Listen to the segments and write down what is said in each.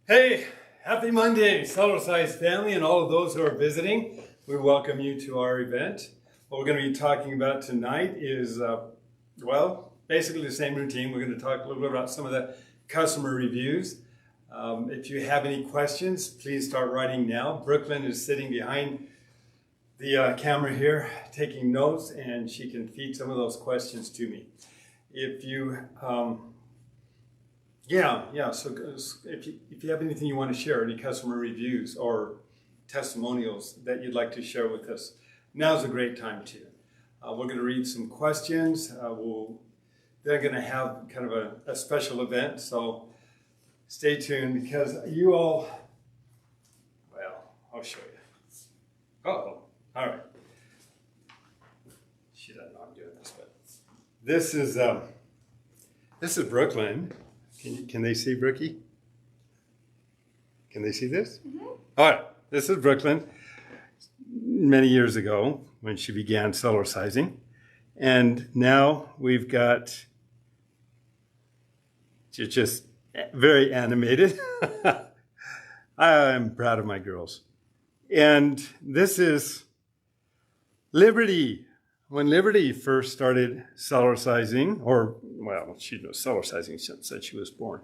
Hey, happy Monday, Cellercise family and all of those who are visiting. We welcome you to our event. What we're going to be talking about tonight is, basically the same routine. We're going to talk a little bit about some of the customer reviews. If you have any questions, please start writing now. Brooklyn is sitting behind the camera here taking notes, and she can feed some of those questions to me. If you So if you have anything you want to share, any customer reviews or testimonials that you'd like to share with us, now's a great time too. We're going to read some questions. They're going to have kind of a special event, so stay tuned because you all, I'll show you. All right. She doesn't know I'm doing this, but this is Brooklyn. Can they see Brookie? Can they see this? Mm-hmm. All right, this is Brooklyn many years ago when she began Cellercising. And now we've got just very animated. I'm proud of my girls. And this is Liberty. When Liberty first started Cellercising, she knows Cellercising since she was born,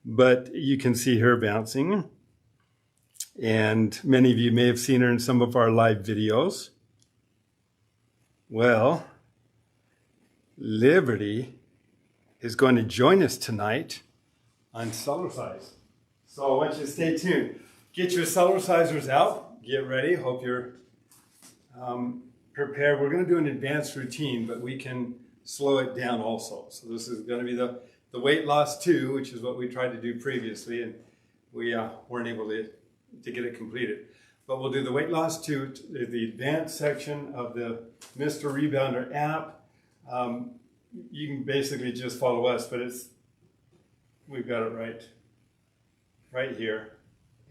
but you can see her bouncing. And many of you may have seen her in some of our live videos. Well, Liberty is going to join us tonight on Cellercise. So I want you to stay tuned. Get your Cellercisers out. Get ready. Hope you're prepared. We're going to do an advanced routine, but we can slow it down also. So this is going to be the weight loss 2, which is what we tried to do previously, and we weren't able to get it completed. But we'll do the weight loss 2, the advanced section of the Mr. Rebounder app. You can basically just follow us, but we've got it right here,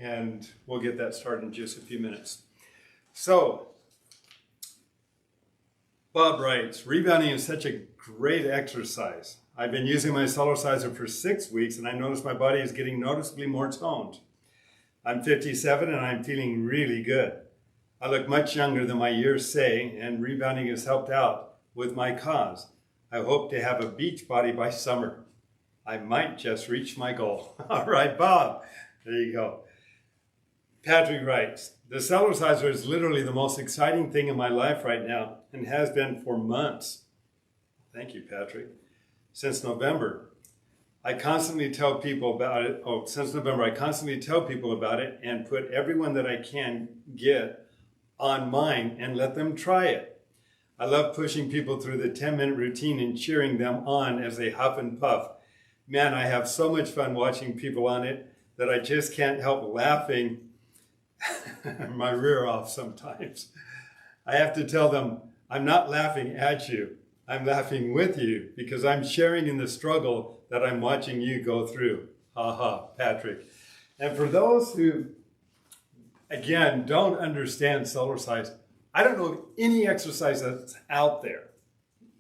and we'll get that started in just a few minutes. So, Bob writes, rebounding is such a great exercise. I've been using my Cellerciser for 6 weeks and I noticed my body is getting noticeably more toned. I'm 57 and I'm feeling really good. I look much younger than my years say, and rebounding has helped out with my cause. I hope to have a beach body by summer. I might just reach my goal. All right, Bob, there you go. Patrick writes, the Cellerciser is literally the most exciting thing in my life right now and has been for months. Thank you, Patrick. Since November, I constantly tell people about it. Since November, I constantly tell people about it and put everyone that I can get on mine and let them try it. I love pushing people through the 10-minute routine and cheering them on as they huff and puff. Man, I have so much fun watching people on it that I just can't help laughing my rear off sometimes. I have to tell them, I'm not laughing at you. I'm laughing with you because I'm sharing in the struggle that I'm watching you go through. Ha ha, Patrick. And for those who, again, don't understand Cellercise, I don't know of any exercise that's out there,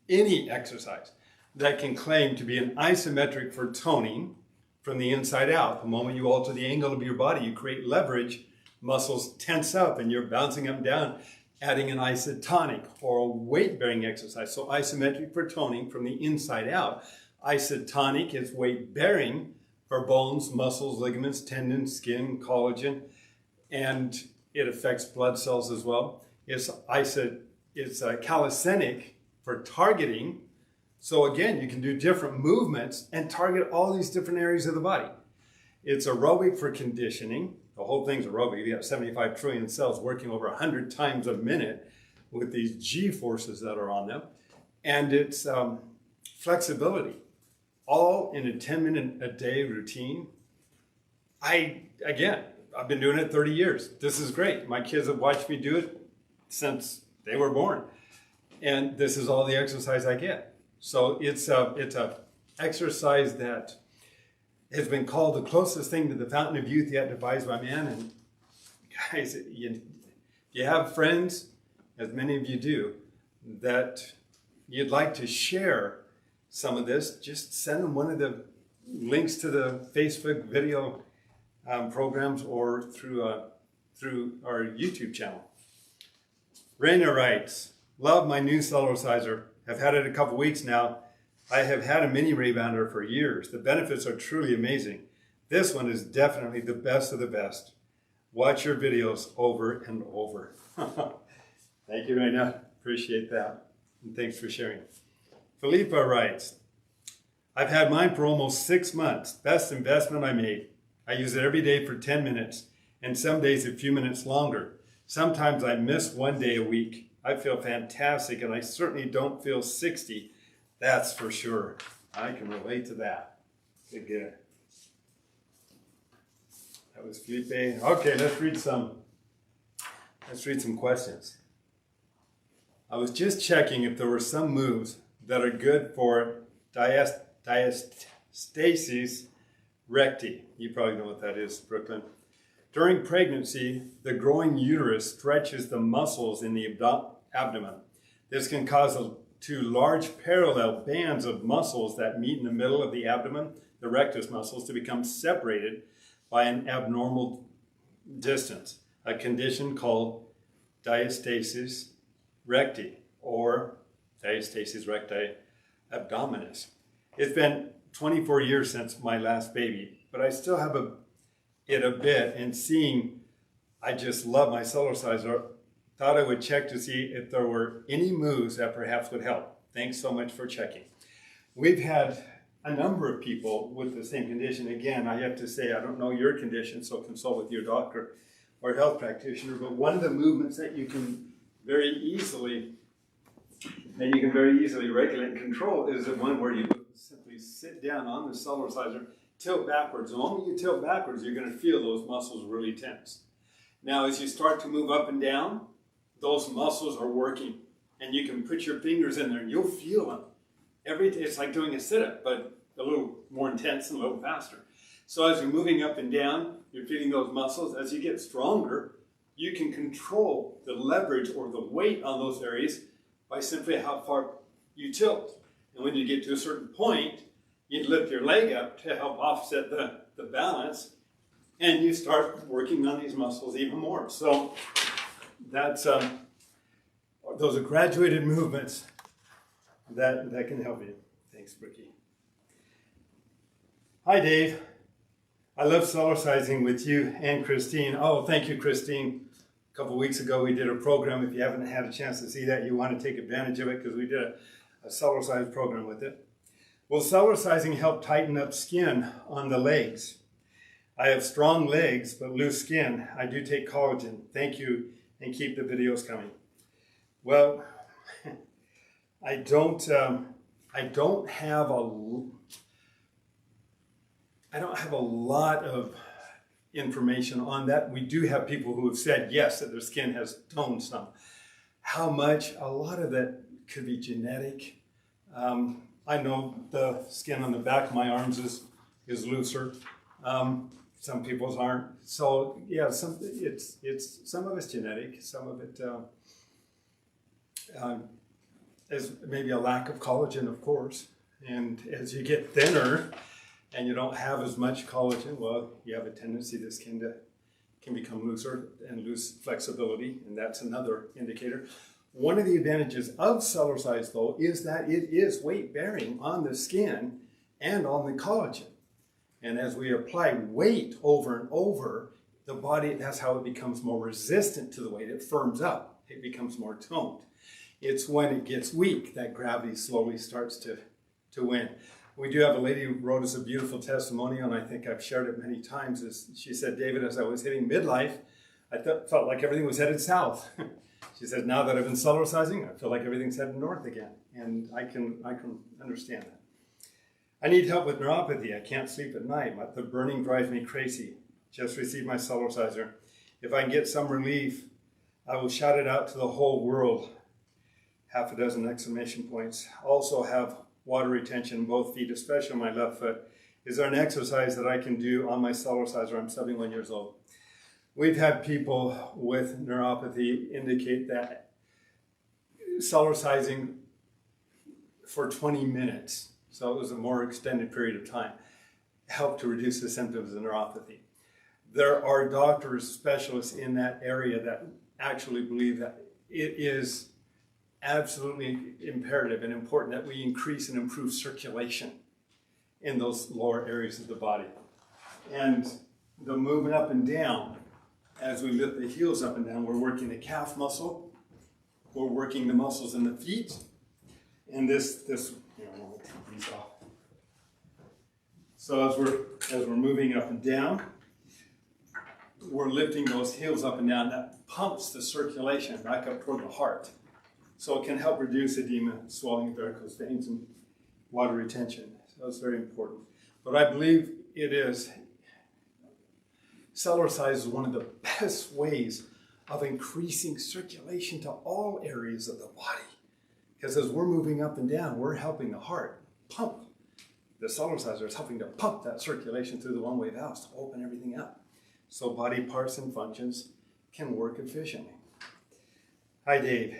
any exercise that can claim to be an isometric for toning from the inside out. The moment you alter the angle of your body, you create leverage, muscles tense up and you're bouncing up and down, adding an isotonic or a weight-bearing exercise. So isometric for toning from the inside out. Isotonic is weight-bearing for bones, muscles, ligaments, tendons, skin, collagen, and it affects blood cells as well. It's calisthenic for targeting. So again, you can do different movements and target all these different areas of the body. It's aerobic for conditioning. The whole thing's aerobic. You got 75 trillion cells working over 100 times a minute with these G forces that are on them. And it's flexibility, all in a 10-minute a day routine. I've been doing it 30 years. This is great. My kids have watched me do it since they were born. And this is all the exercise I get. So it's a exercise that has been called the closest thing to the fountain of youth yet devised by man. And guys, you have friends, as many of you do, that you'd like to share some of this, just send them one of the links to the Facebook video programs or through our YouTube channel. Raina writes, love my new Cellerciser. I've had it a couple weeks now. I have had a mini rebounder for years. The benefits are truly amazing. This one is definitely the best of the best. Watch your videos over and over. Thank you, Raina. Appreciate that. And thanks for sharing. Philippa writes, I've had mine for almost 6 months. Best investment I made. I use it every day for 10 minutes and some days a few minutes longer. Sometimes I miss one day a week. I feel fantastic and I certainly don't feel 60. That's for sure. I can relate to that. Good. That was Felipe. Okay, let's read some questions. I was just checking if there were some moves that are good for diastasis recti. You probably know what that is, Brooklyn. During pregnancy, the growing uterus stretches the muscles in the abdomen. This can cause two large parallel bands of muscles that meet in the middle of the abdomen, the rectus muscles, to become separated by an abnormal distance, a condition called diastasis recti or diastasis recti abdominis. It's been 24 years since my last baby, but I still have it a bit, and seeing, I just love my Cellerciser. Thought I would check to see if there were any moves that perhaps would help. Thanks so much for checking. We've had a number of people with the same condition. Again, I have to say, I don't know your condition, so consult with your doctor or health practitioner, but one of the movements that you can very easily regulate and control is the one where you simply sit down on the Cellerciser, tilt backwards. The moment you tilt backwards, you're going to feel those muscles really tense. Now, as you start to move up and down, those muscles are working, and you can put your fingers in there and you'll feel them. It's like doing a sit-up, but a little more intense and a little faster. So as you're moving up and down, you're feeling those muscles. As you get stronger, you can control the leverage or the weight on those areas by simply how far you tilt. And when you get to a certain point, you lift your leg up to help offset the balance, and you start working on these muscles even more. So that's those are graduated movements that can help you. Thanks, Ricky. Hi, Dave. I love Cellercising with you and Christine. Oh, thank you, Christine. A couple weeks ago, we did a program. If you haven't had a chance to see that, you want to take advantage of it because we did a Cellercise program with it. Will Cellercising help tighten up skin on the legs? I have strong legs but loose skin. I do take collagen. Thank you, and keep the videos coming. Well, I don't have a lot of information on that. We do have people who have said yes, that their skin has toned some. How much? A lot of that could be genetic. I know the skin on the back of my arms is looser. Some people's aren't. So yeah, some of it's genetic. Some of it is maybe a lack of collagen, of course. And as you get thinner and you don't have as much collagen, well, you have a tendency the skin can become looser and lose flexibility, and that's another indicator. One of the advantages of Cellercise, though, is that it is weight-bearing on the skin and on the collagen. And as we apply weight over and over, the body, that's how it becomes more resistant to the weight. It firms up. It becomes more toned. It's when it gets weak that gravity slowly starts to win. We do have a lady who wrote us a beautiful testimonial, and I think I've shared it many times. She said, David, as I was hitting midlife, I felt like everything was headed south. She said, now that I've been Cellercising, I feel like everything's headed north again. And I can understand that. I need help with neuropathy. I can't sleep at night. The burning drives me crazy. Just received my Cellerciser. If I can get some relief, I will shout it out to the whole world. 6 exclamation points. Also have water retention in both feet, especially on my left foot. Is there an exercise that I can do on my Cellerciser? I'm 71 years old. We've had people with neuropathy indicate that Cellercising for 20 minutes, so it was a more extended period of time, helped to reduce the symptoms of neuropathy. There are doctors, specialists in that area that actually believe that it is absolutely imperative and important that we increase and improve circulation in those lower areas of the body. And the movement up and down, as we lift the heels up and down, we're working the calf muscle, we're working the muscles in the feet, and this I'll take these off. So as we're moving up and down, we're lifting those heels up and down. That pumps the circulation back up toward the heart. So it can help reduce edema, swelling of varicose veins, and water retention. So it's very important. But I believe it is, Cellercise is one of the best ways of increasing circulation to all areas of the body. Because as we're moving up and down, we're helping the heart pump. The Cellerciser is helping to pump that circulation through the one-way valves to open everything up, so body parts and functions can work efficiently. Hi, Dave.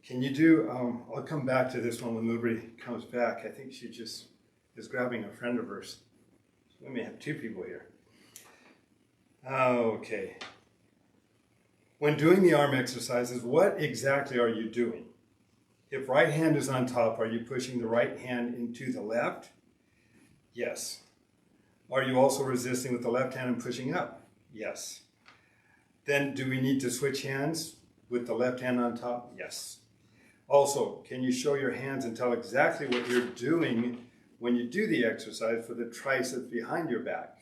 Can you do, I'll come back to this one when Liberty comes back. I think she just is grabbing a friend of hers. So we may have two people here. Okay. When doing the arm exercises, what exactly are you doing? If right hand is on top, are you pushing the right hand into the left? Yes. Are you also resisting with the left hand and pushing up? Yes. Then do we need to switch hands with the left hand on top? Yes. Also, can you show your hands and tell exactly what you're doing when you do the exercise for the triceps behind your back?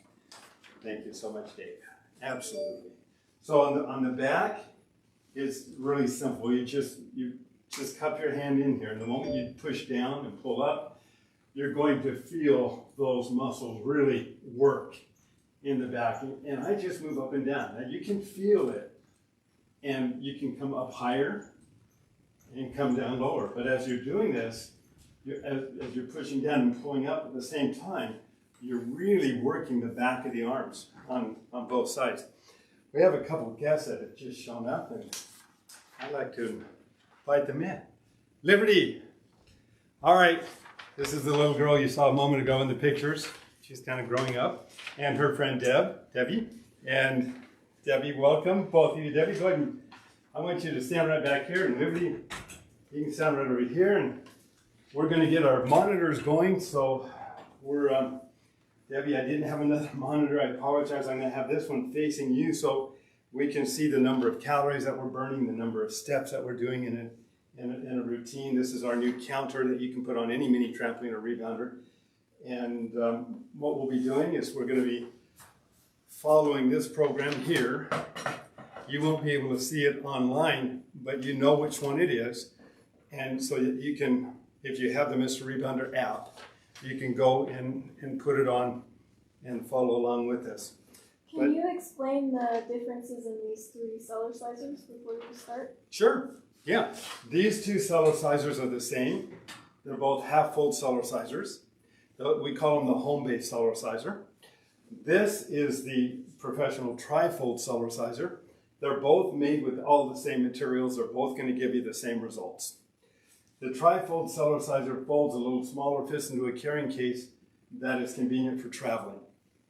Thank you so much, Dave. Absolutely. So on the back, it's really simple. You just cup your hand in here, and the moment you push down and pull up, you're going to feel those muscles really work in the back. And I just move up and down. Now you can feel it, and you can come up higher and come down lower. But as you're doing this, as you're pushing down and pulling up at the same time, you're really working the back of the arms on both sides. We have a couple of guests that have just shown up, and I'd like to invite them in. Liberty. All right. This is the little girl you saw a moment ago in the pictures. She's kind of growing up. And her friend Debbie. And Debbie, welcome. Both of you. Debbie, go ahead and I want you to stand right back here. And Liberty, you can stand right over here. And we're going to get our monitors going. So we're, Debbie, I didn't have another monitor. I apologize. I'm going to have this one facing you so we can see the number of calories that we're burning, the number of steps that we're doing in a routine. This is our new counter that you can put on any mini trampoline or rebounder. And what we'll be doing is we're going to be following this program here. You won't be able to see it online, but you know which one it is. And so that you can, if you have the Mr. Rebounder app, you can go and put it on and follow along with us. Can you explain the differences in these three Cellercisers before we start? Sure. Yeah, these two Cellercisers are the same. They're both half-fold Cellercisers. We call them the home-based Cellerciser. This is the professional tri-fold Cellerciser. They're both made with all the same materials. They're both going to give you the same results. The tri-fold Cellerciser folds a little smaller, fits into a carrying case that is convenient for traveling.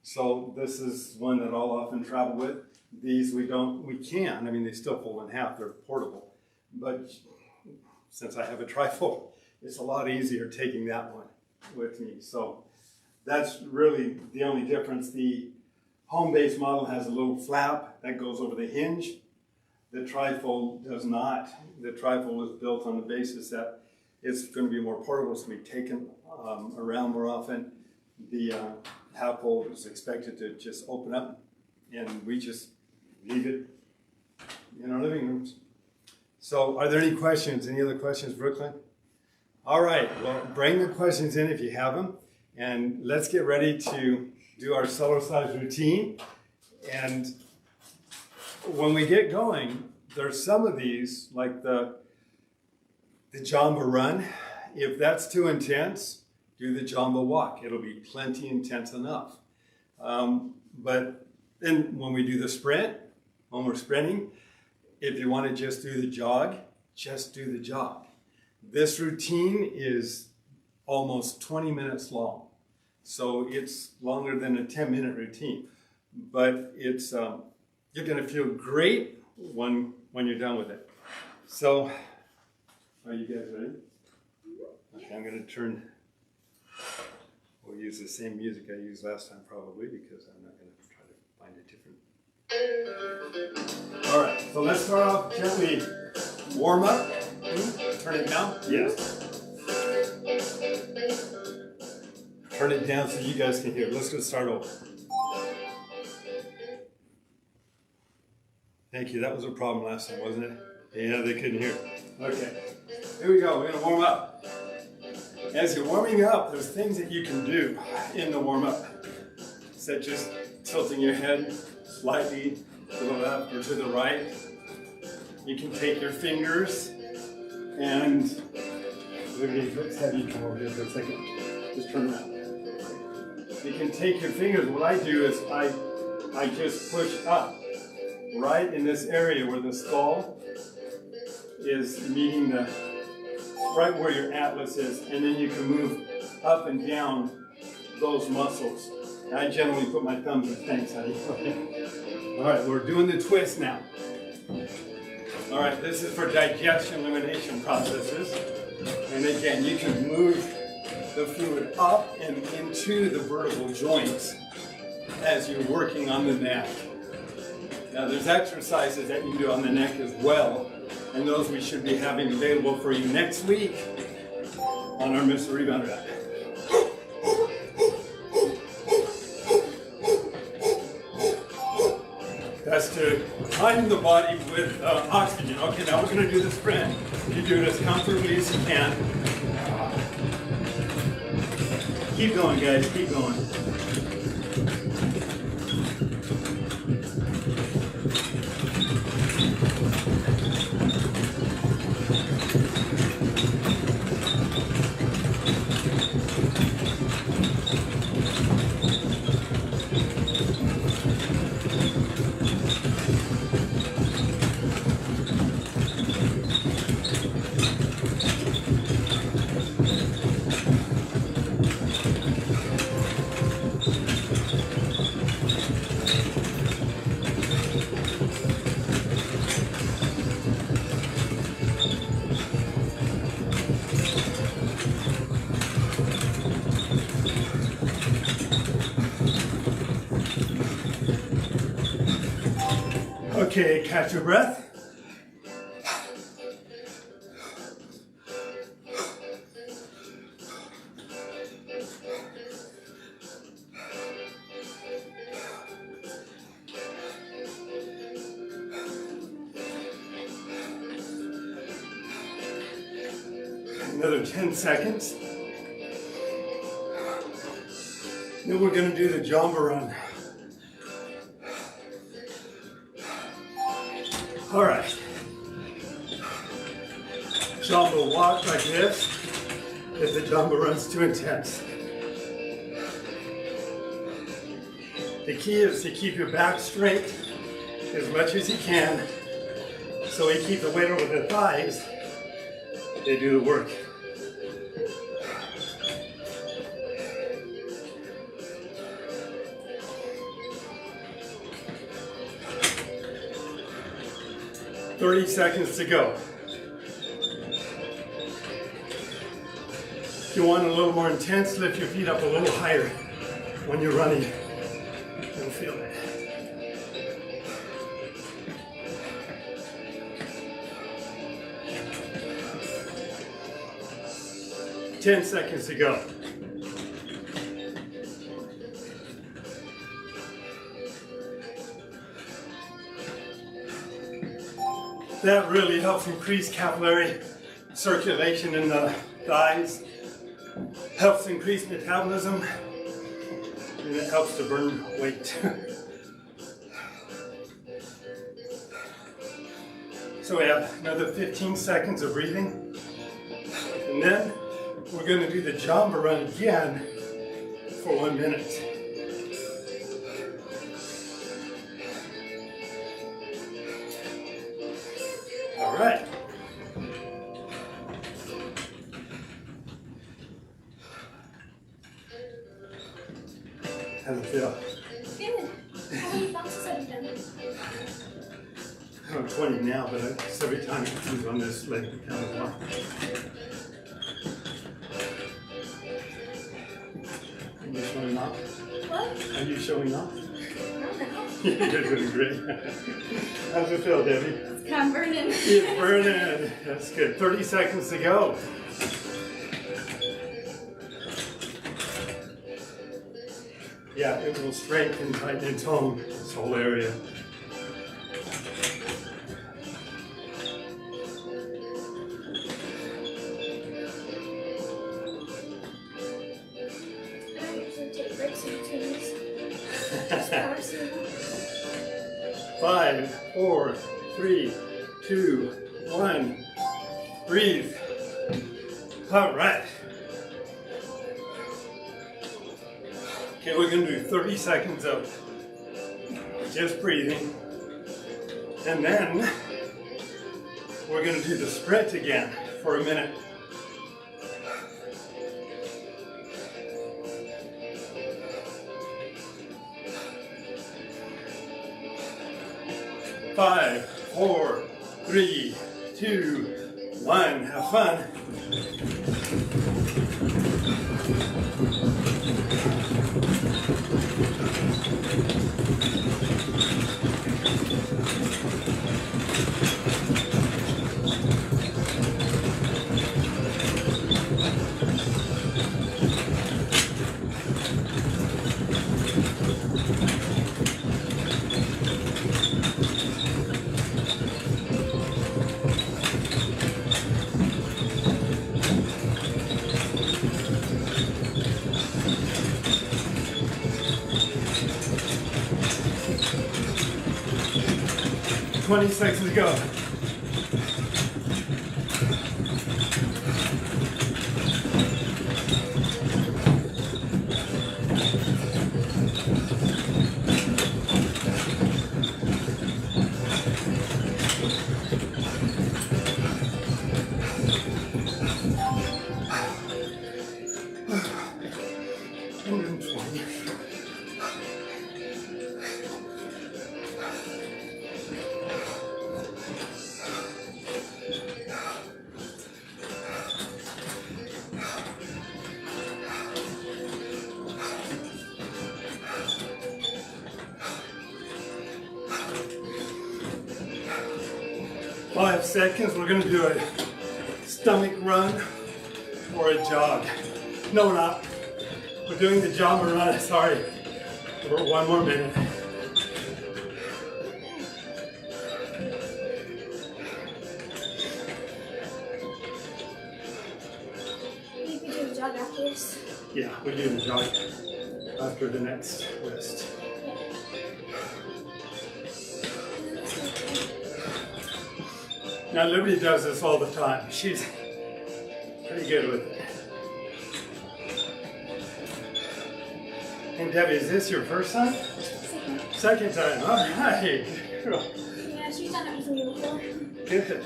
So this is one that I'll often travel with. These we can. I mean, they still fold in half. They're portable. But since I have a trifold, it's a lot easier taking that one with me. So that's really the only difference. The home-based model has a little flap that goes over the hinge. The trifold does not. The trifold is built on the basis that it's going to be more portable. It's going to be taken around more often. The half-fold is expected to just open up, and we just leave it in our living rooms. So are there any questions? Any other questions, Brooklyn? All right, well, bring the questions in if you have them. And let's get ready to do our Cellercise routine. And when we get going, there's some of these, like the Jamba run. If that's too intense, do the Jamba walk. It'll be plenty intense enough. But then when we do the sprint, when we're sprinting, if you want to just do the jog, just do the jog. This routine is almost 20 minutes long. So it's longer than a 10-minute routine. but it's you're going to feel great when you're done with it. So, are you guys ready? Okay, I'm going to turn. We'll use the same music I used last time probably because I'm not going to try to find it different. All right, so let's start off gently. Warm up. Turn it down. Yes. Turn it down so you guys can hear. Let's go start over. Thank you. That was a problem last time, wasn't it? Yeah, they couldn't hear. Okay. Here we go. We're going to warm up. As you're warming up, there's things that you can do in the warm-up, such as tilting your head slightly to the left or to the right. You can take your fingers and let's have you come over here for a second. Just turn around. You can take your fingers. What I do is I just push up right in this area where the skull is meeting the right where your atlas is, and then you can move up and down those muscles. And I generally put my thumbs in. Thanks, honey. All right, we're doing the twist now. All right, this is for digestion elimination processes. And again, you can move the fluid up and into the vertebral joints as you're working on the neck. Now, there's exercises that you can do on the neck as well, and those we should be having available for you next week on our Mr. Rebounder app. That's to prime the body with oxygen. Okay, now we're going to do the sprint. You do it as comfortably as you can. Keep going, guys. Keep going. Okay, catch your breath. Another 10 seconds. Then we're going to do the jumbo run. All right. Jumbo walk like this if the jumbo run's too intense. The key is to keep your back straight as much as you can so we keep the weight over the thighs. They do the work. "30 seconds to go." If you want a little more intense, lift your feet up a little higher when you're running. You'll feel it. "10 seconds to go." That really helps increase capillary circulation in the thighs, helps increase metabolism, and it helps to burn weight. So we have another 15 seconds of breathing, and then we're going to do the jumbo run again for 1 minute. All right. How does it feel? Good. How many bounces have you done? I'm 20 now, but it's every time it comes on this leg, it counts more. Are you showing off? What? Are you showing off? No. You're doing great. How's it feel, Debbie? It's kind of burning. It's burning. That's good. 30 seconds to go. Yeah, it will strengthen, tighten, and tone this whole area. I don't usually take breaks in between these. Just power swimming. 5, 4, 3, 2, 1. Breathe. All right. Okay, we're going to do 30 seconds of just breathing. And then we're going to do the sprint again for a minute. Five, 4, 3, 2, 1. Have fun. Twenty seconds to go. Five seconds, we're going to do a stomach run or a jog. No, we're not. We're doing the jog and run, sorry. For one more minute. You can do the jog after this. Yeah, we do the jog after the next rest. Now Liberty does this all the time. She's pretty good with it. And Debbie, is this your first time? Second time, all right. Yeah, she's done it with me before. Good.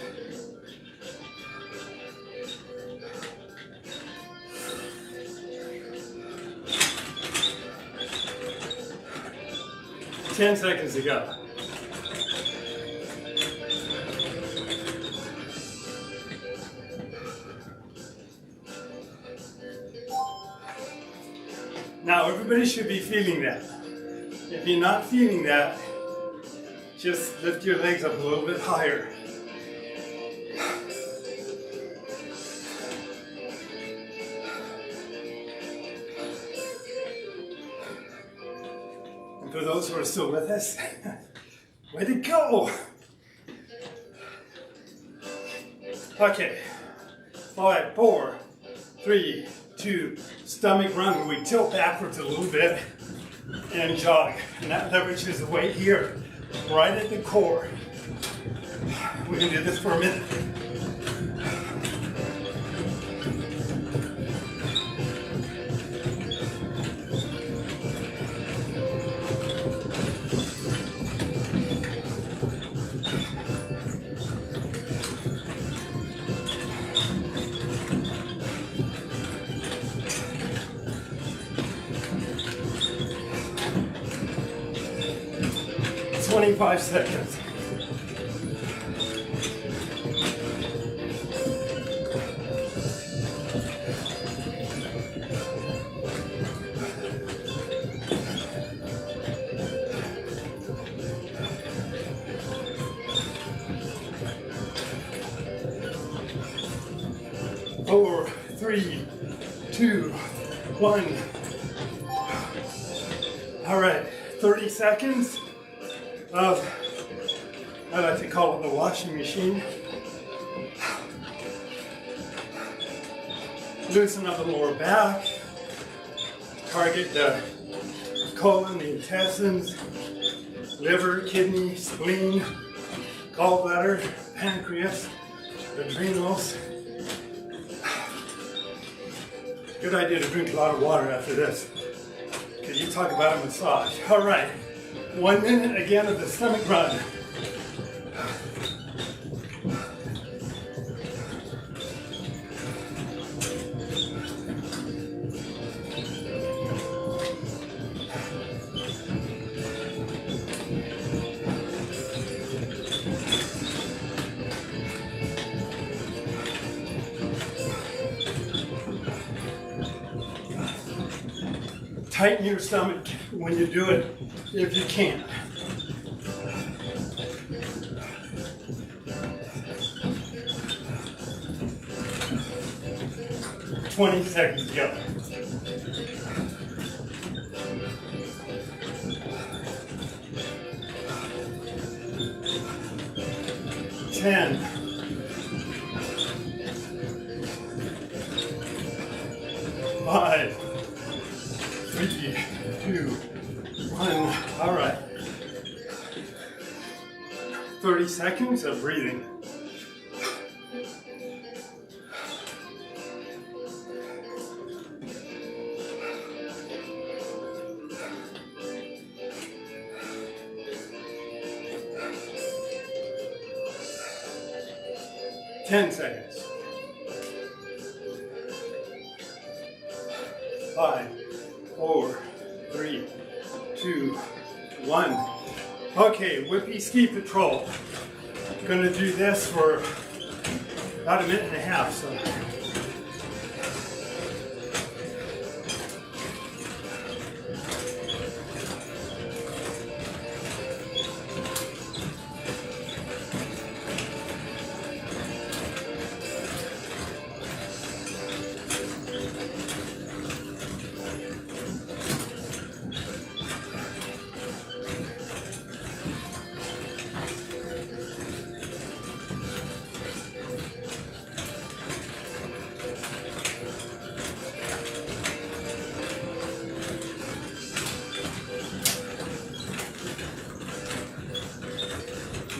Ten seconds to go. Now everybody should be feeling that. If you're not feeling that, just lift your legs up a little bit higher. And for those who are still with us, way to go! Okay, 5, 4, 3, 2, stomach run where we tilt backwards a little bit and jog. And that leverages the weight here, right at the core. We're gonna do this for a minute. 25 seconds. Four, three, two, one. All right, 30 seconds of, I like to call it the washing machine. Loosen up the lower back. Target the colon, the intestines, liver, kidney, spleen, gallbladder, pancreas, adrenals. Good idea to drink a lot of water after this, because you talk about a massage. All right, 1 minute again of the stomach run. Tighten your stomach when you do it, if you can. "20 seconds to go. "10. 5. 3, 2, 1. All right. 30 seconds of breathing. "10 seconds. 5, 4, 3, 2, 1. Okay, whippy ski patrol. I'm gonna do this for about a minute and a half. So.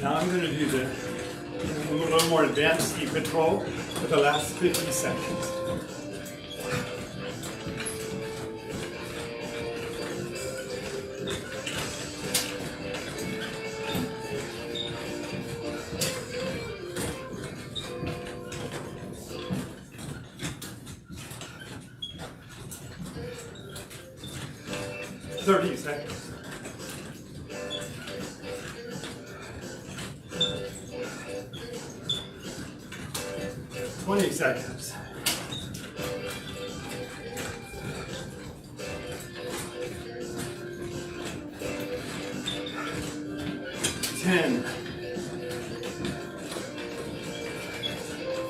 Now I'm going to do a little more advanced ski patrol for the last 50 seconds. "30 seconds. 20 seconds. 10.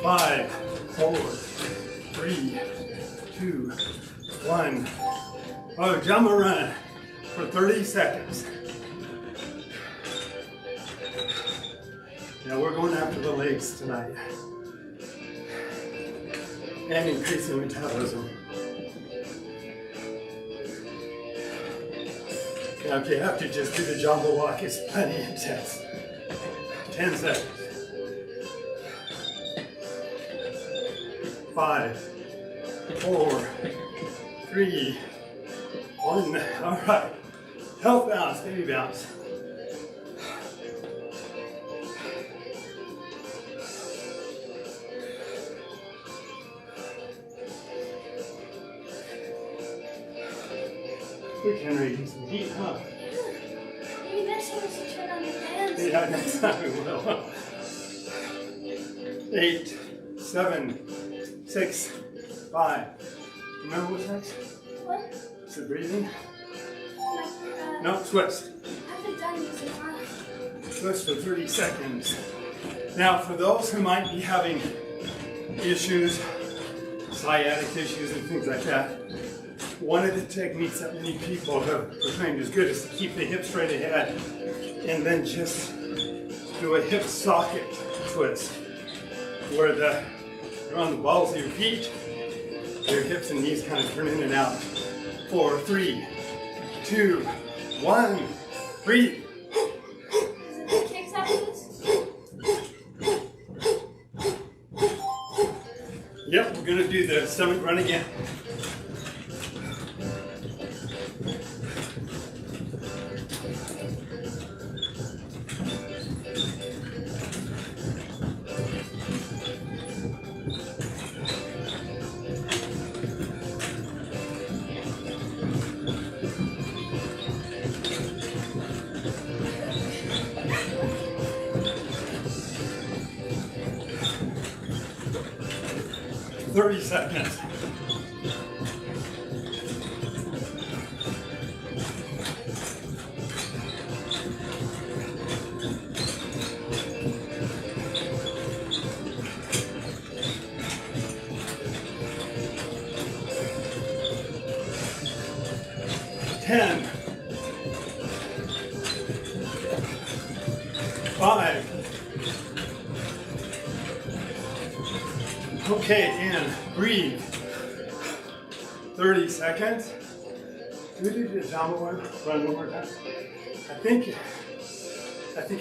5, 4, 3, 2, 1. Oh, jump and run for 30 seconds. Now we're going after the legs tonight. And increasing metabolism. Now if you have to just do the jumbo walk, it's plenty intense. 10 seconds. 5, 4, 3, 1. All right. Health bounce, baby bounce. We're generating some heat, huh? Maybe that's supposed to turn on Yeah, next time we will. 8, 7, 6, 5. Remember what's next? What? Is it breathing? Like, No, twist. I haven't done using arms. Twist for 30 seconds. Now, for those who might be having issues, sciatic issues and things like that, one of the techniques that many people have proclaimed is good is to keep the hips straight ahead and then just do a hip socket twist where you're on the balls of your feet, your hips and knees kind of turn in and out. 4, 3, 2, 1, breathe. Is it the kicks after this? Yep, we're gonna do the stomach run again. Thirty seconds. Ten. 5. Okay, and breathe. 30 seconds. Can we do the jamba run one more time? I think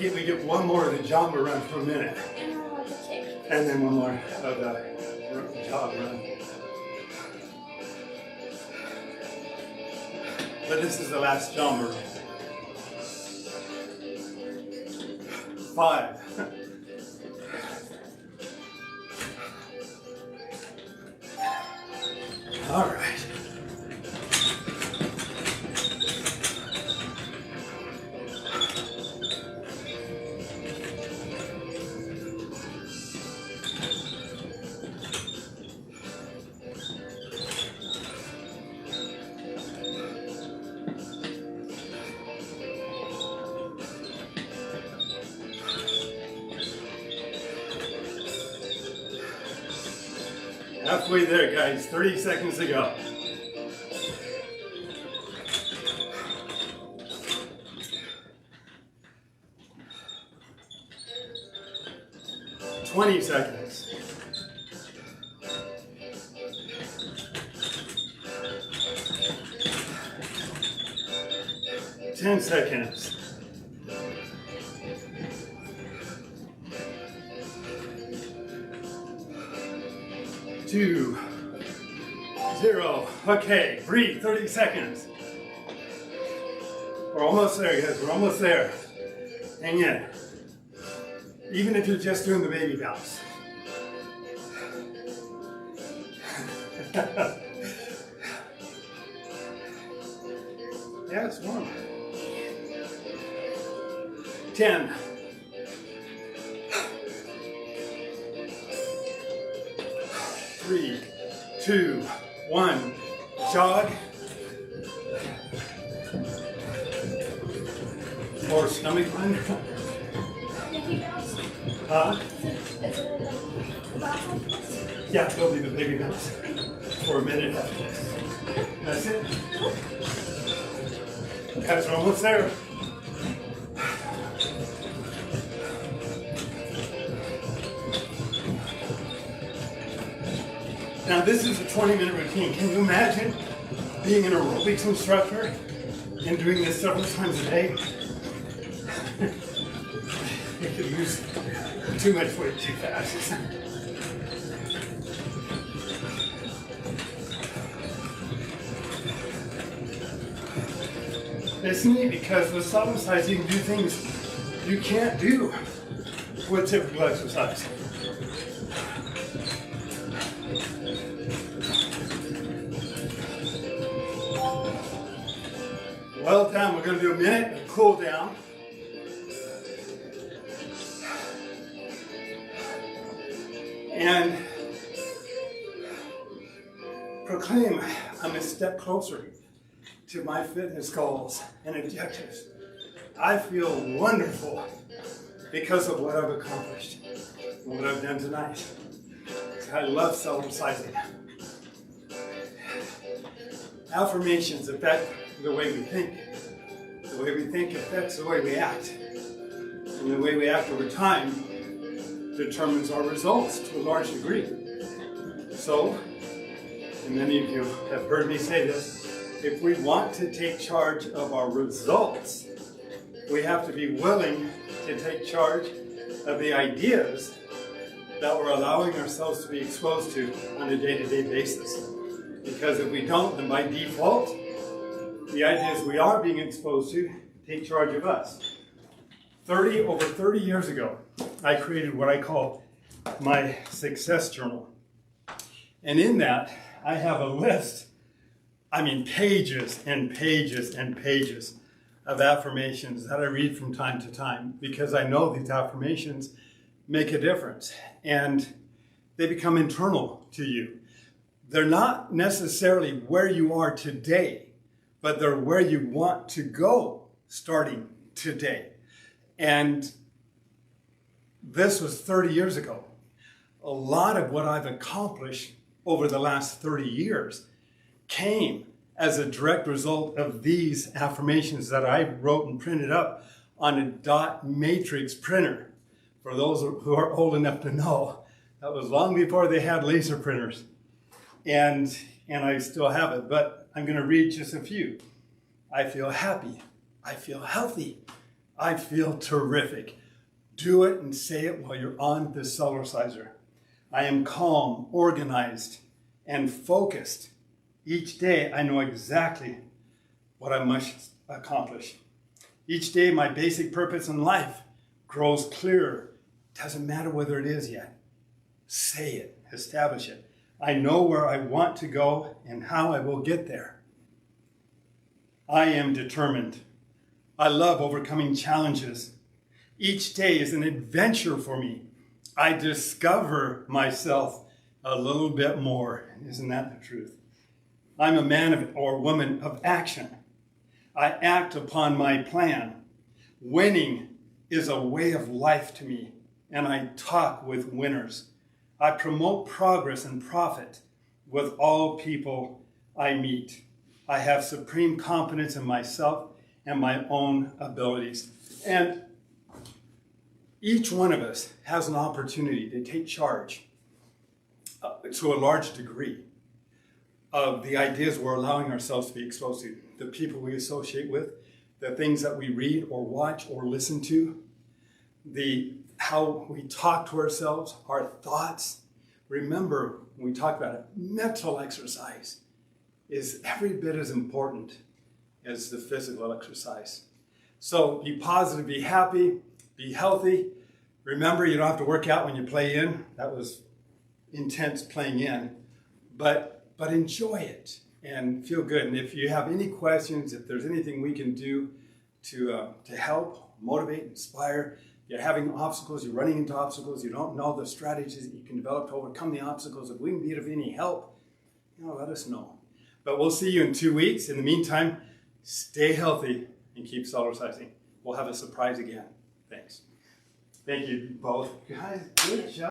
if we get one more of the jamba run for a minute. And I want the kick. And then one more of the jog run. But this is the last jamba run. 5. All right. Halfway there, guys. 30 seconds to go. Twenty seconds. 10 seconds. 2, 0. Okay, breathe, 30 seconds. We're almost there, guys, we're almost there. Hang in. Even if you're just doing the baby bounce. Yeah, it's warm. 10. 3, 2, 1, jog. Or stomach run. Baby bounce? Huh? Is it like bounce like this? Yeah, go do the baby bounce for a minute after this. That's it. Guys, we're almost there. Now this is a 20-minute routine. Can you imagine being an aerobics instructor and doing this several times a day? You could lose too much weight too fast. It's neat because with Cellercise you can do things you can't do with typical exercise. Well done. We're going to do a minute of cool down. and proclaim I'm a step closer to my fitness goals and objectives. I feel wonderful because of what I've accomplished and what I've done tonight. I love Cellercising. Affirmations affect the way we think. The way we think affects the way we act. And the way we act over time determines our results to a large degree. So, and many of you have heard me say this, if we want to take charge of our results, we have to be willing to take charge of the ideas that we're allowing ourselves to be exposed to on a day-to-day basis. Because if we don't, then by default, the ideas we are being exposed to take charge of us. Over 30 years ago, I created what I call my success journal. And in that, I have a list, pages and pages and pages of affirmations that I read from time to time because I know these affirmations make a difference and they become internal to you. They're not necessarily where you are today, but they're where you want to go starting today. And this was 30 years ago. A lot of what I've accomplished over the last 30 years came as a direct result of these affirmations that I wrote and printed up on a dot matrix printer. For those who are old enough to know, that was long before they had laser printers. And I still have it, but I'm going to read just a few. I feel happy. I feel healthy. I feel terrific. Do it and say it while you're on the Cellerciser. I am calm, organized, and focused. Each day I know exactly what I must accomplish. Each day my basic purpose in life grows clearer. Doesn't matter whether it is yet. Say it, establish it. I know where I want to go and how I will get there. I am determined. I love overcoming challenges. Each day is an adventure for me. I discover myself a little bit more. Isn't that the truth? I'm a man or woman of action. I act upon my plan. Winning is a way of life to me, and I talk with winners. I promote progress and profit with all people I meet. I have supreme confidence in myself and my own abilities. And each one of us has an opportunity to take charge to a large degree of the ideas we're allowing ourselves to be exposed to, the people we associate with, the things that we read or watch or listen to, how we talk to ourselves, our thoughts. Remember, when we talk about it, mental exercise is every bit as important as the physical exercise. So be positive, be happy, be healthy. Remember, you don't have to work out when you play in. That was intense playing in. But enjoy it and feel good. And if you have any questions, if there's anything we can do to help, motivate, inspire, you're having obstacles, you're running into obstacles, you don't know the strategies that you can develop to overcome the obstacles, if we can be of any help, let us know. But we'll see you in 2 weeks. In the meantime, stay healthy and keep Cellercising. We'll have a surprise again. Thanks. Thank you both. Guys, good job.